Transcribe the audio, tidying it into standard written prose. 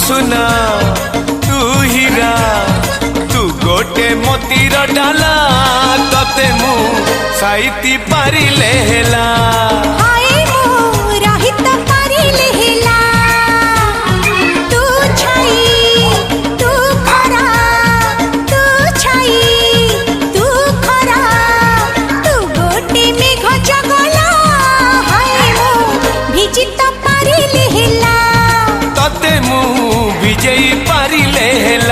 सुना तू हीरा तू गोटे मोतीर डाला तते मु साइती पारिले हेला तते मु विजयी पारिले हेला।